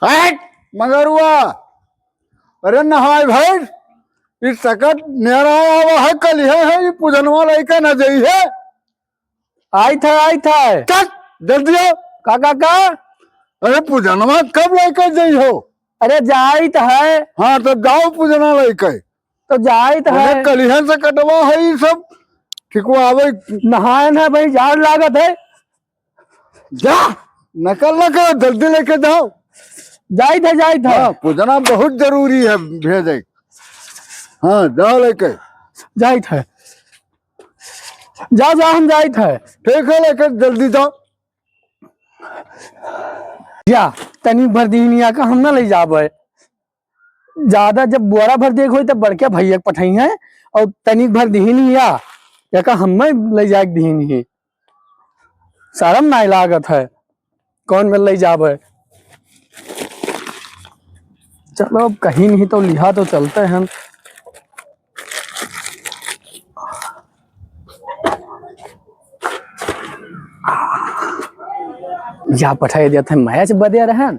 हट मगर हुआ। अरे नहाय भाई इस सकट नेरा आवा है कल है ये पूजनवा लइका न जई है। आई था चल जल्दी आओ। का अरे पूजनवा कब लइका जई हो? अरे जाइत है हाँ तो जाओ पूजना लइका तो जाइत है। कलिहन से कटवा है ये सब ठीक आवे। नहायन है भाई, झाड़ लागत है। जा नकल न करो जल्दी लेके जाओ। जाइत है हाँ पूजना बहुत जरूरी है भेजे। हाँ जाओ लेके। जाइत है, जा हम जाइत है। ठीक है लेके जल्दी जाओ। जा तनी भर दीनिया का हम ना ले जाबे। ज्यादा जब बोरा भर देख हो तब बड़के भैया पठाई है और तनी भर दीनिया या का हम ले जाके दीनी। शर्म ना लागत है, कौन में ले जाबे। चलो अब कहीं नहीं तो लिहा तो चलते हैं। या पठाई देते मैच बदे रहे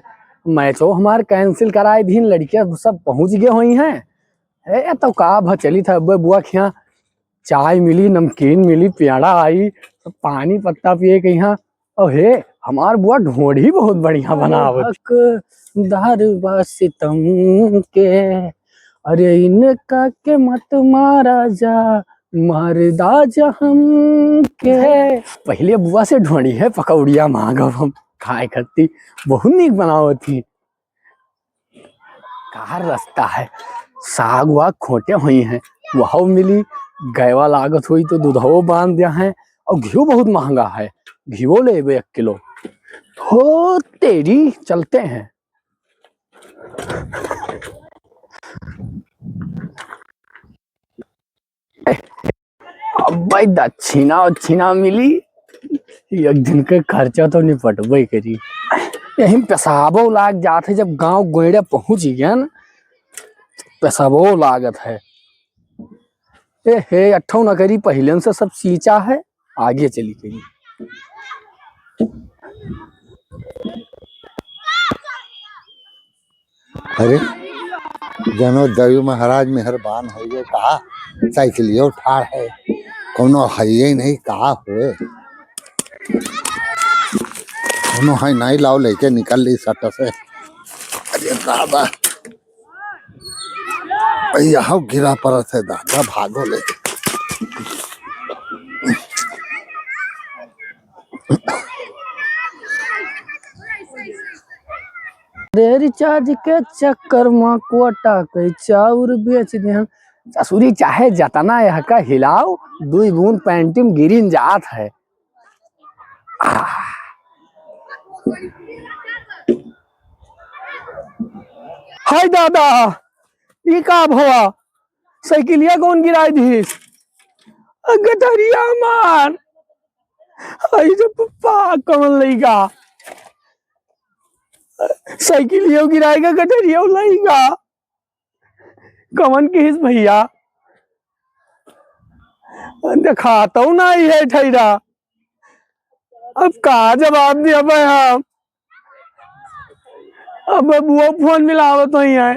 मैचो हमारे कैंसिल कराए दिन लड़कियां सब पहुंच गए हुई हैं। ए तो का भ चली था बुआ खिया चाय मिली, नमकीन मिली, प्याड़ा आई, सब पानी पत्ता पिए के यहाँ। और हे हमार बुआ ढोढ़ी बहुत बढ़िया बनावत। दारुबा सितम के अरे इनका के मत मारा जा मरदा जहम के। पहले बुआ से ढोढ़ी है पकौड़िया मांगब हम खाए खत्ती, बहुत नीक बनावत थी। कहा रास्ता है, साग वाग खोटे हुई हैं वह मिली, गैवा लागत हुई तो दूधो बांध दिया है। और घी बहुत महंगा है, घीओ ले 1 किलो। हो तेरी चलते हैं। अब भाई दक्षिणा मिली, एक दिन के खर्चा तो निपटबे करी। यही पेशाबो लाग जाते जब गांव गोइड़े पहुंच गया न, पेशाबो लागत है। ए हे अट्ठो न करी पहले से सब सींचा है, आगे चली गई। अरे जनो दयु महाराज मेहरबान हो गए। कहा साइकिलियो ठाड़ है कोनो है नहीं कहा हुए कोनो है नहीं लाओ लेके निकल ली सट से। अरे दादा यहाँ गिरा पड़ा है दादा भागो ले। रे रिचार्ज के चक्कर में कोटा के चाउर बेच दिहन। ससुरी चाहे जतना यह का हिलाओ 2 बूंद पैंटी में गिरिन जात है। हाय दादा ये का भवा, साइकिलिया कौन गिराई दी? गठरिया मार जो पप्पा कौन लेगा, साइकिलिया गिराएगा गठरिया लेगा कौन किस भैया। दिखाता हूँ ना ये ठहरा, अब कहा जवाब दिया भाई। हम अब बुआ फोन मिलावत तो ही है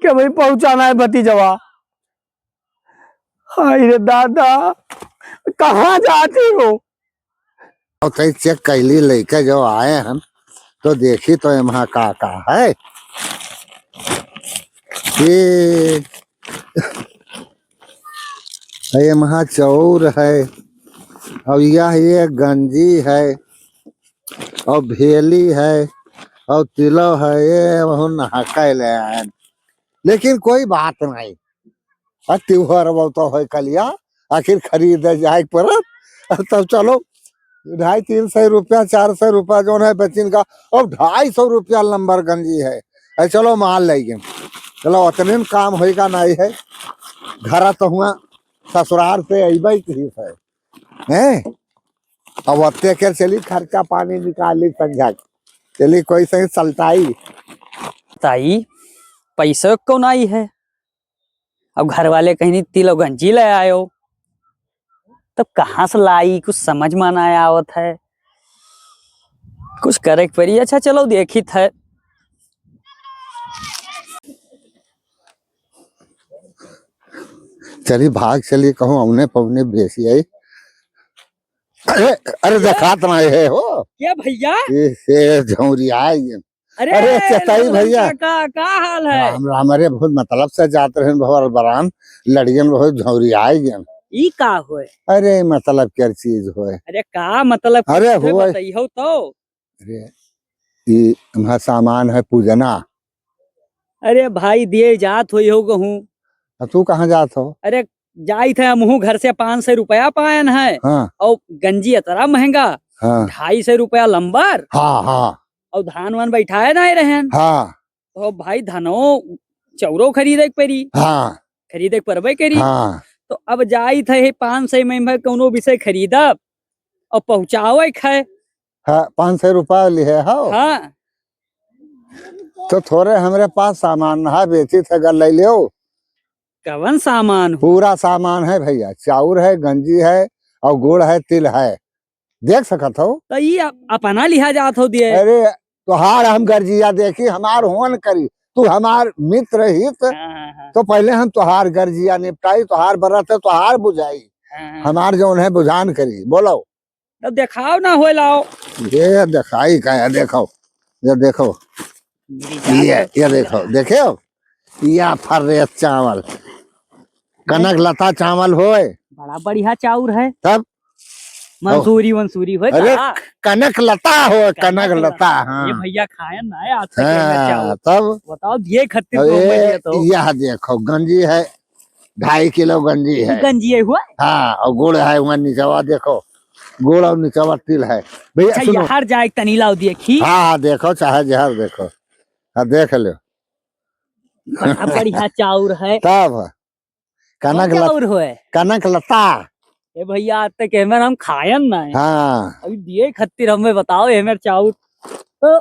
कि भाई पहुंचाना है भतीजवा। हाय रे दादा कहाँ जाते हो? चेक कैली लेके जो आए हम तो देखी तो यहाँ का है ये महा चौर है और ये गंजी है और भेली है और तिलो है। ये वह नहा ले आए लेकिन कोई बात नहीं। त्योहार वो तो है कलिया आखिर खरीद जाए पर तब चलो 250-300 रुपया 400 रुपया जो है बचिन का और 250 रुपया नंबर गंजी है। चलो माल लेंगे चलो उतने काम होगा नहीं है। घर तो हुआ ससुराल से अबे है अब अत्ते के चली खर्चा पानी निकाली समझा चली कोई सही चलताई ताई पैसा कौन आई है। अब घर वाले कहीं तिलो गंजी ले आयो तब कहाँ से लाई, कुछ समझ में ना आवत है, कुछ करे पड़ी। अच्छा चलो देखी है चली भाग चली कहूँ अमने पवने बेसी आई। अरे अरे देखा तो नहीं है हो क्या भैया? ये झौरी आई। अरे अरे चेताई भैया का हाल है? राम राम। अरे बहुत मतलब से जाते रहे बहुत बरान लड़ियन बहुत झौरी आई गन। ई का होए? अरे मतलब क्या चीज होए? अरे का मतलब अरे कुछ होए। बताइयो तो। अरे ये हमारा सामान है पूजना। अरे भाई दिए जात हुई हो कहूँ। अब तू कहाँ जात हो? अरे जाई थे हमहू घर से 500 रुपया पायन है। हाँ और गंजी इतना महंगा। हाँ 250 रुपया लंबर। हाँ हाँ और धान वान बैठाए ना रहन। हाँ तो भाई धनो चौरो खरीदे के परी। हाँ खरीदे के परबे करी। हाँ तो अब जाई थे 500 में मैं कोनो विषय खरीदब और पहुँचावे है। हाँ 500 रुपया लिए हो। हाँ तो थोड़े हमारे पास सामान है बेची थे अगर ले लियो। कवन सामान हो? पूरा सामान है भैया। चाउर है गंजी है और गुड़ है तिल है। देख सकत हो। तो ये अपना लिहा जात हो दिए। अरे तुहार हम गर्जिया देखी हमार होन करी। तू हमार मित्र हित हाँ। तो पहले हम तुहार गर्जिया निपटाई। तुहार बरत है तुहार बुझाई। हाँ। हमार जो है बुझान करी बोलो। तो दिखाओ ना हो लाओ। ये दिखाई का है देखो। ये देखो ये देखो देखे हो या फर्रे चावल कनक लता चावल होए। बड़ा बढ़िया चाउर है। तब मंसूरी वंसूरी हो। अरे कनक लता हो कनक लता। हाँ ये भैया खाए ना है आज तक ये हाँ चाउर। तब बताओ दिए खत्ती तो यह देखो गंजी है 2.5 किलो गंजी है। गंजी हुआ। हाँ और गुड़ है वहाँ निचवा देखो। गुड़ और निचवा तिल है भैया। अच्छा सुनो हर जाए तनी लाओ देखी। हाँ देखो चाहे जहर देखो। हाँ देख लो। बड़ा बढ़िया चाउर है। तब कनक चाउर होए। कनक लता। ए भैया आज तक हेमर हम खायन ना है। हाँ अभी दिए खत्तिर हमें बताओ हेमर चाउर तो।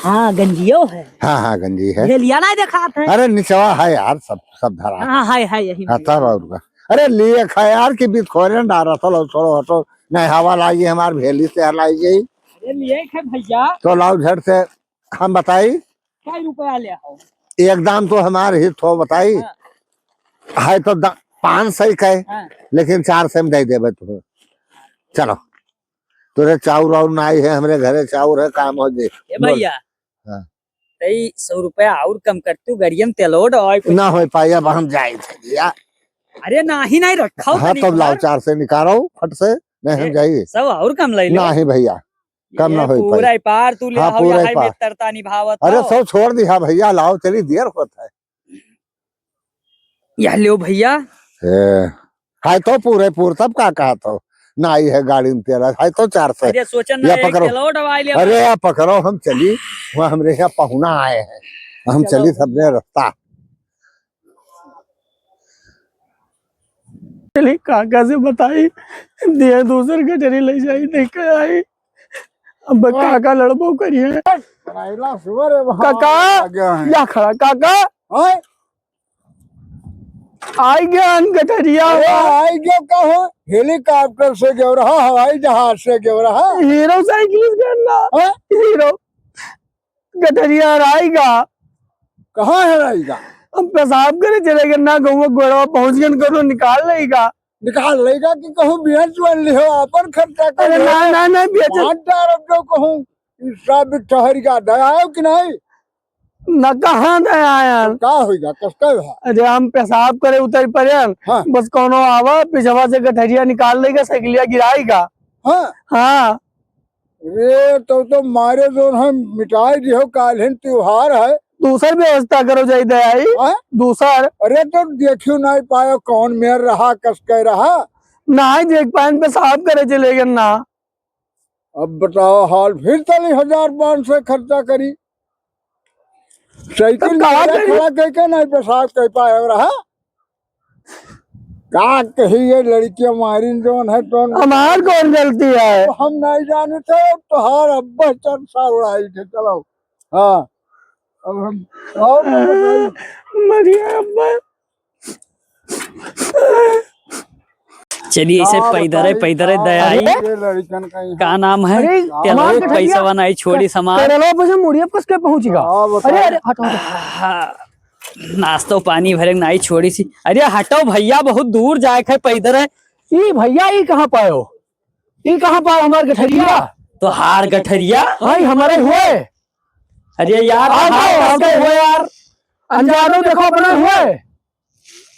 हाँ गंजियो है। हाँ हाँ गंजी है। ये लिया ना दिखात है। अरे निचवा है यार सब धरा। हाँ है यही। हाँ तब और का। अरे लिए खा यार की बीच खोरे ना डारा तो छोड़ो हटो नहीं हवा लाई हमार भेली से लाई गई। अरे लिए है भैया। तो लाओ झट से हम बताई। क्या रुपया ले आओ? एकदम तो हमारे हित हो बताई। हाँ। है तो 500 का हाँ। लेकिन 400 में दे देवे तुम्हें। चलो तुरे चाउर और नाई है हमारे घरे चाउर है काम हो जे। ए भैया हाँ। 100 रुपया और कम कर तू गरियम तेलोड और कुछ। ना हो पाई अब हम जाए थे या। अरे नहीं रखा हाँ तो लाओ 400 निकालो फट से नहीं हम जाइए। सब और कम ले लो। नहीं भैया कम ना हो पूरा ही पार तू ले हाँ, आओ पूरा या ही पार। मित्रता निभावत अरे हो। सब छोड़ दिया भैया लाओ चली देर होता है। यह लो भैया। है तो पूरे तब का कहा तो नाई है गाड़ी में तेरा है तो 400। अरे सोचन या ना पकड़ो। तेलोड वाई ले। अरे आप पकड़ो हम चली वहाँ हमरे यहाँ पहुना आए हैं। हम चली सबने रास्ता। चली काका से बताई दिया दूसर गठरी ले जाई नहीं के आई। अब काका लड़बो करिए। काका या खड़ा काका आई गया गठरिया। आई गयो कहो हेलीकॉप्टर से गयो रहा हवाई जहाज से गयो रहा। हीरो साइकिल से करना हीरो गठरिया आएगा। कहाँ है रहेगा? अब पेशाब करे चलेगा ना कहूँ गोड़वा पहुंच गया करो निकाल लेगा कि कहूँ बेच बन लियो अपन खर्चा कर। अरे ना बेच जो कहूँ सब ठहरिया दयाओ कि नहीं न कहाँ आया का होगा कसका है। अरे हम पेशाब करे उतर पड़े। हाँ। बस कोनो आवा पिछवा से गठरिया निकाल लेगा साइकिलिया गिराएगा। हाँ हाँ अरे तो मारे जो है मिटाई दियो काल त्योहार है। दूसर व्यवस्था करो जाई दयाई दूसर। अरे तो देखियो नहीं पायो कौन मेर रहा कसके रहा ना देख पाए पेशाब करे चले गए ना। अब बताओ हाल फिर चली 1500 खर्चा करी साइकिल खड़ा करके नहीं पेशाब कर पाए रहा। का कही ये लड़कियां मारी जोन है तो हमार कौन गलती है? तो हम नहीं जाने थे तुहार अब्बा चरसा उड़ाई थे। चलो हाँ अब हम मरिया अब्बा। चलिए इसे पैदरे दयाई। का नाम है? तेलोड पैसा नहीं छोड़ी समाज। मुड़िया कस के पहुंचेगा। अरे अरे हट हट। हाँ नाश्तो पानी भरे नाई छोड़ी सी। अरे हटो भैया, बहुत दूर जाए है पैदल है। ई भैया ई कहाँ पायो? ई कहाँ पायो हमारे गठरिया? तो हार गठरिया। हाँ हमारे हुए। अरे यार हुए यार, अनजानो देखो अपने हुए।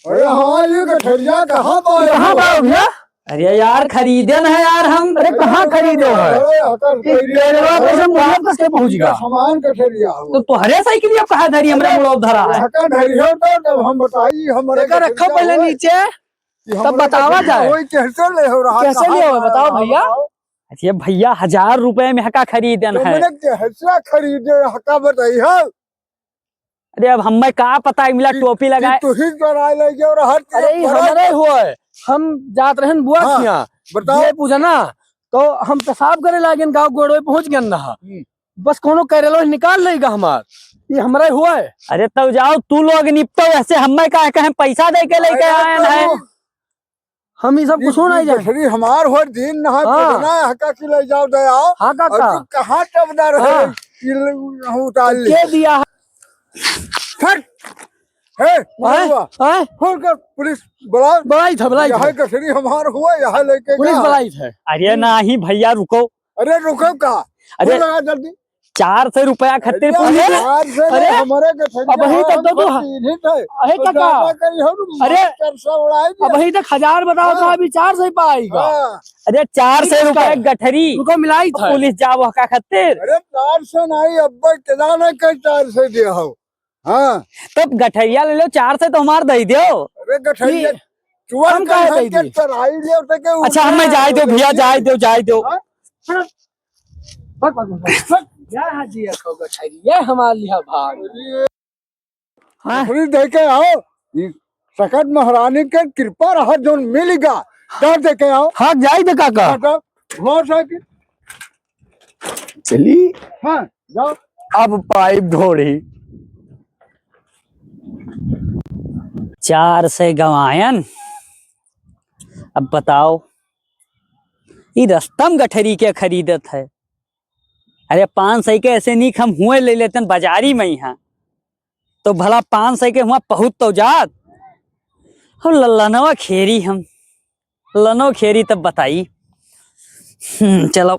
अरे हाँ ये गठरिया कहाँ कहाँ पायो भैया? अरे यार खरीदे न है यार हम। अरे कहाँ खरीदे है? पहुँच गया सामान गठरिया तो तुहरे साइकिल कहा धरी हमरे मुड़ो धरा है। तब हम बताइए हमारे रखो पहले नीचे, तब बतावा जाए कैसे ले हो रहा, कैसे ले हो बताओ भैया। अरे भैया 1000 रुपए में हका खरीदन है। मैंने कैसा खरीदे हका बताइए। अरे अब हमें का पता है, मिला टोपी लगाए। तू ही बनाए लगे और हर अरे हमारे हुए, हम जात रहन बुआ खिया बताओ ये पूछा ना, तो हम पेशाब करे लागे गाँव गोड़वे पहुंच गए ना, बस कोनो करेलो निकाल लेगा हमार, ये हमारे हुआ है। अरे तब जाओ तू लोग निपटो, ऐसे हमें का कहे पैसा दे के लेके आए हैं। हम ये सब कुछ नहीं जाए। गठरी हमार हो दिन ना हका की ले जाओ दे आओ। हाँ काका कहाँ टबदार है हम उतार ले के दिया फट है फोन कर पुलिस बुलाओ। बड़ाई था बड़ाई यहाँ गठरी हमार हुआ यहाँ लेके पुलिस बड़ाई था। अरे नहीं भैया रुको। अरे रुको का अरे लगा जल्दी 400 रुपया खातिर अरे हमारे अब वही तब तो अरे काका अरे अब वही तक 1000 बताओ तो अभी 400 पाएगा। अरे 400 रुपए गठरी उनको मिलाई था पुलिस जाओ का खातिर। अरे 400 नहीं अब्बा कितना नहीं कर 400 दिया हो। हाँ तब गठरिया ले लो 400 तो हमार दे दो। अरे गठरिया हम कहे दे दी। अच्छा हमें जाए दो भैया, जाए दो जाए दो। ये हमारे लिया भाग देखे आओ, सकट महारानी के कृपा रहा जो मिलेगा डर देखे आओ। हाँ जाए दे काका मोटरसाइकिल चली। हाँ जाओ। अब पाइप धोड़ी 4 से गवायन। अब बताओ ये रस्तम गठरी के खरीदत है। अरे 500 के ऐसे नहीं हम हुए ले लेते बाजारी में यहाँ, तो भला 500 के हुआ पहुँच तो जात। हम लनवा खेरी, हम लनो खेरी तब बताई। चलो